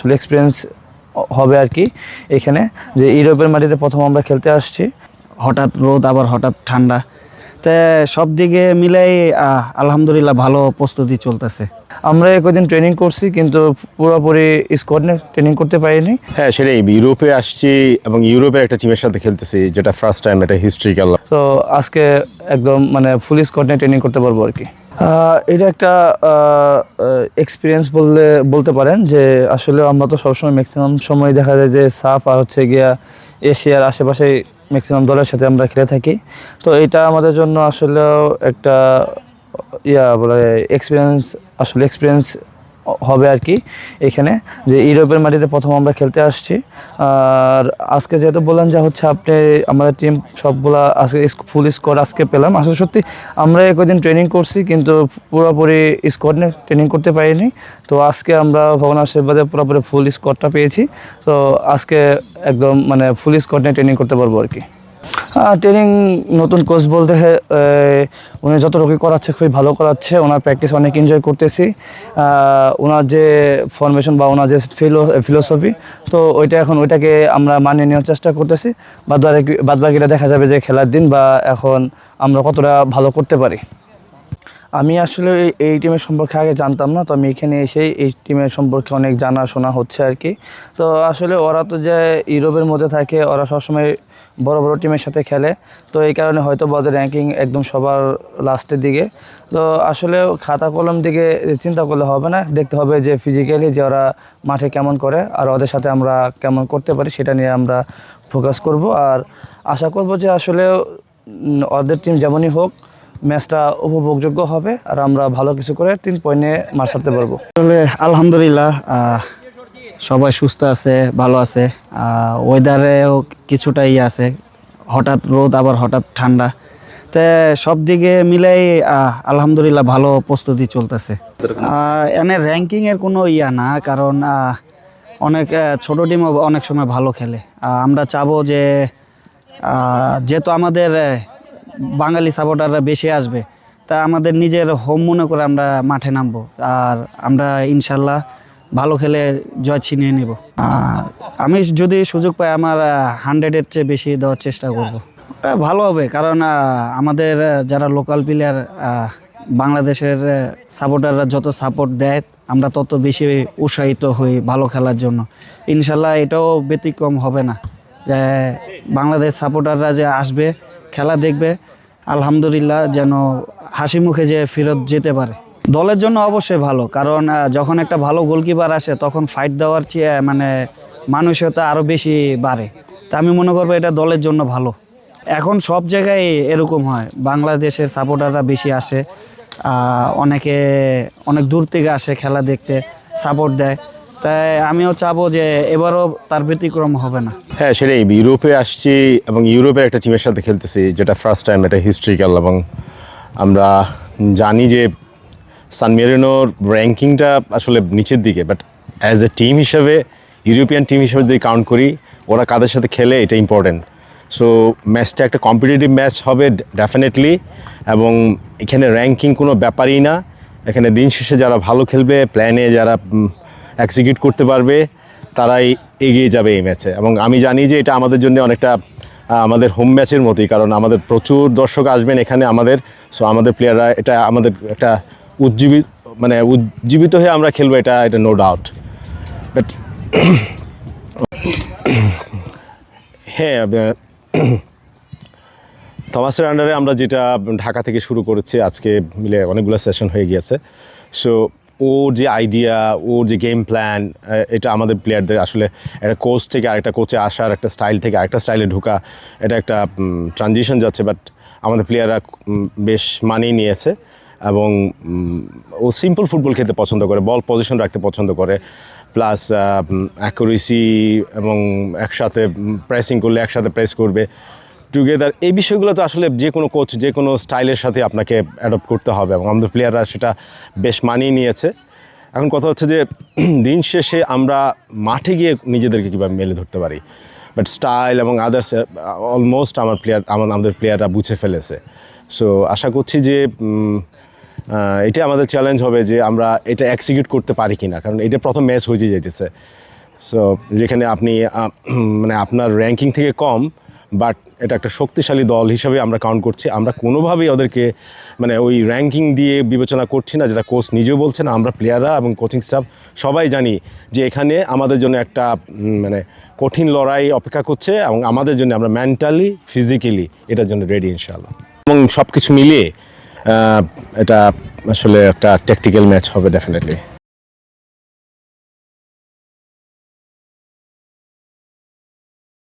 আসলে এক্সপিরিয়েন্স হবে আর কি এখানে, যে ইউরোপের মাটিতে প্রথম আমরা খেলতে আসছি। হঠাৎ রোদ আবার হঠাৎ ঠান্ডা, তো সব দিকে মিলাই আলহামদুলিল্লাহ ভালো প্রস্তুতি চলতেছে। আমরা কদিন ট্রেনিং করছি কিন্তু পুরোপুরি স্কোয়াড নিয়ে ট্রেনিং করতে পারিনি। হ্যাঁ, সেটাই। ইউরোপে আসছি এবং ইউরোপের একটা টিমের সাথে খেলতেছি, যেটা ফার্স্ট টাইম, এটা হিস্ট্রিক্যাল। তো আজকে একদম মানে ফুল স্কোয়াড নিয়ে ট্রেনিং করতে পারবো আর কি। এটা একটা এক্সপিরিয়েন্স বলতে পারেন, যে আসলে আমরা তো সবসময় ম্যাক্সিমাম সময় দেখা যায় যে সাফ আর হচ্ছে গিয়া এশিয়ার আশেপাশে ম্যাক্সিমাম দলের সাথে আমরা খেলে থাকি। তো এটা আমাদের জন্য আসলেও একটা বলে এক্সপিরিয়েন্স হবে আর কি এখানে, যে ইউরোপের মাটিতে প্রথম আমরা খেলতে আসছি। আর আজকে যেহেতু বললাম যে হচ্ছে আপনি আমাদের টিম সবগুলা আজকে ফুল স্কোয়াড আজকে পেলাম। আসলে সত্যি আমরা কদিন ট্রেনিং করছি কিন্তু পুরোপুরি স্কোয়াড নিয়ে ট্রেনিং করতে পারিনি। তো আজকে আমরা ভগবানের আশীর্বাদে পুরোপুরি ফুল স্কোয়াডটা পেয়েছি। তো আজকে একদম মানে ফুল স্কোয়াড নিয়ে ট্রেনিং করতে পারবো আর কি। ট্রেনিং নতুন কোচ বলতে উনি যতটুকু করাচ্ছে খুবই ভালো করাচ্ছে। ওনার প্র্যাকটিস অনেক এনজয় করতেছি। ওনার যে ফরমেশন বা ওনার যে ফিলোসফি, তো ওইটাকে আমরা মানিয়ে নেওয়ার চেষ্টা করতেছি। বাদবাকিটা দেখা যাবে যে খেলার দিন বা এখন আমরা কতটা ভালো করতে পারি। আমি আসলে এই টিমের সম্পর্কে আগে জানতাম না, তো আমি এখানে এসেই এই টিমের সম্পর্কে অনেক জানাশোনা হচ্ছে আর কি। তো আসলে ওরা তো যে ইউরোপের মধ্যে থাকে, ওরা সবসময় বড় বড় টিমের সাথে খেলে, তো এই কারণে হয়তো ওদের র্যাঙ্কিং একদম সবার লাস্টের দিকে। তো আসলে খাতা কলম দিকে চিন্তা করলে হবে না, দেখতে হবে যে ফিজিক্যালি যে ওরা মাঠে কেমন করে আর ওদের সাথে আমরা কেমন করতে পারি, সেটা নিয়ে আমরা ফোকাস করব। আর আশা করব যে আসলে ওদের টিম যেমনই হোক ম্যাচটা উপভোগযোগ্য হবে আর আমরা ভালো কিছু করে 3 পয়েন্ট নিয়ে মাঠ ছাড়তে পারবো। আসলে আলহামদুলিল্লাহ সবাই সুস্থ আছে, ভালো আছে। ওয়েদারেও কিছুটা আছে, হঠাৎ রোদ আবার হঠাৎ ঠান্ডা, তো সব দিকে মিলাই আলহামদুলিল্লাহ ভালো প্রস্তুতি চলতেছে। এনে র্যাঙ্কিংয়ের কোনো না, কারণ অনেক ছোট টিমও অনেক সময় ভালো খেলে। আমরা চাবো যে যেহেতু আমাদের বাঙালি সাপোর্টাররা বেশি আসবে, তা আমাদের নিজের হোম মনে করে আমরা মাঠে নামবো আর আমরা ইনশাল্লাহ ভালো খেলে জয় ছিনিয়ে নেব। আমি যদি সুযোগ পাই আমার 100-এর চেয়ে বেশি দেওয়ার চেষ্টা করব। ওটা ভালো হবে, কারণ আমাদের যারা লোকাল প্লেয়ার, বাংলাদেশের সাপোর্টাররা যত সাপোর্ট দেয় আমরা তত বেশি উৎসাহিত হই ভালো খেলার জন্য। ইনশাল্লাহ এটাও ব্যতিক্রম হবে না, যে বাংলাদেশ সাপোর্টাররা যে আসবে খেলা দেখবে, আলহামদুলিল্লাহ যেন হাসি মুখে যে ফেরত যেতে পারে। দলের জন্য অবশ্যই ভালো, কারণ যখন একটা ভালো গোলকিপার আসে তখন ফাইট দেওয়ার চেয়ে মানে মানসিকতা আরও বেশি বাড়ে। তা আমি মনে করবো এটা দলের জন্য ভালো। এখন সব জায়গায় এরকম হয়, বাংলাদেশের সাপোর্টাররা বেশি আসে, অনেক দূর থেকে আসে খেলা দেখতে, সাপোর্ট দেয়। তাই আমিও চাবো যে এবারও তার ব্যতিক্রম হবে না। হ্যাঁ, সেটাই। ইউরোপে আসছি এবং ইউরোপের একটা টিমের সাথে খেলতেছি, যেটা ফার্স্ট টাইম, এটা হিস্ট্রিক্যাল। এবং আমরা জানি যে সান মেরিনোর র্যাঙ্কিংটা আসলে নিচের দিকে, বাট অ্যাজ এ টিম হিসেবে, ইউরোপিয়ান টিম হিসেবে যদি কাউন্ট করি, ওরা কাদের সাথে খেলে এটা ইম্পর্টেন্ট। সো ম্যাচটা একটা কম্পিটিটিভ ম্যাচ হবে ডেফিনেটলি, এবং এখানে র্যাঙ্কিং কোনো ব্যাপারই না। এখানে দিন শেষে যারা ভালো খেলবে, প্ল্যানে যারা এক্সিকিউট করতে পারবে, তারাই এগিয়ে যাবে এই ম্যাচে। এবং আমি জানি যে এটা আমাদের জন্য অনেকটা আমাদের হোম ম্যাচের মতোই, কারণ আমাদের প্রচুর দর্শক আসবেন এখানে আমাদের প্লেয়াররা, এটা আমাদের একটা উজ্জীবিত হয়ে আমরা খেলবো, এটা নো ডাউট। বাট হ্যাঁ, থমাসের আন্ডারে আমরা যেটা ঢাকা থেকে শুরু করেছি, আজকে মিলে অনেকগুলো সেশন হয়ে গিয়েছে। সো ওর যে আইডিয়া, ওর যে গেম প্ল্যান, এটা আমাদের প্লেয়ারদের আসলে একটা কোচ থেকে আরেকটা কোচে আসার, একটা স্টাইল থেকে আরেকটা স্টাইলে ঢোকা, এটা একটা ট্রানজিশন যাচ্ছে। বাট আমাদের প্লেয়াররা বেশ মানিয়ে নিয়েছে এবং ও সিম্পল ফুটবল খেলতে পছন্দ করে, বল পজিশন রাখতে পছন্দ করে, প্লাস অ্যাকুরেসি এবং একসাথে প্রেসিং করলে একসাথে প্রেস করবে টুগেদার। এই বিষয়গুলো তো আসলে যে কোনো কোচ যে কোনো স্টাইলের সাথে আপনাকে অ্যাডপ্ট করতে হবে, এবং আমাদের প্লেয়াররা সেটা বেশ মানিয়ে নিয়েছে। এখন কথা হচ্ছে যে দিন শেষে আমরা মাঠে গিয়ে নিজেদেরকে কীভাবে মেলে ধরতে পারি, বাট স্টাইল এবং আদার্স অলমোস্ট আমাদের প্লেয়াররা বুঝে ফেলেছে। সো আশা করছি যে এটা আমাদের চ্যালেঞ্জ হবে যে আমরা এটা এক্সিকিউট করতে পারি কি না, কারণ এটা প্রথম ম্যাচ হয়ে যেতেছে। সো যেখানে আপনি মানে আপনার র্যাঙ্কিং থেকে কম, বাট এটা একটা শক্তিশালী দল হিসাবে আমরা কাউন্ট করছি। আমরা কোনোভাবেই ওদেরকে মানে ওই র্যাঙ্কিং দিয়ে বিবেচনা করছি না, যেটা কোচ নিজেও বলছেন। আমরা প্লেয়াররা এবং কোচিং স্টাফ সবাই জানি যে এখানে আমাদের জন্য একটা মানে কঠিন লড়াই অপেক্ষা করছে, এবং আমাদের জন্য আমরা মেন্টালি ফিজিক্যালি এটার জন্য রেডি ইনশাআল্লাহ। এবং সব কিছু মিলিয়ে এটা আসলে একটা ট্যাকটিক্যাল ম্যাচ হবে ডেফিনেটলি।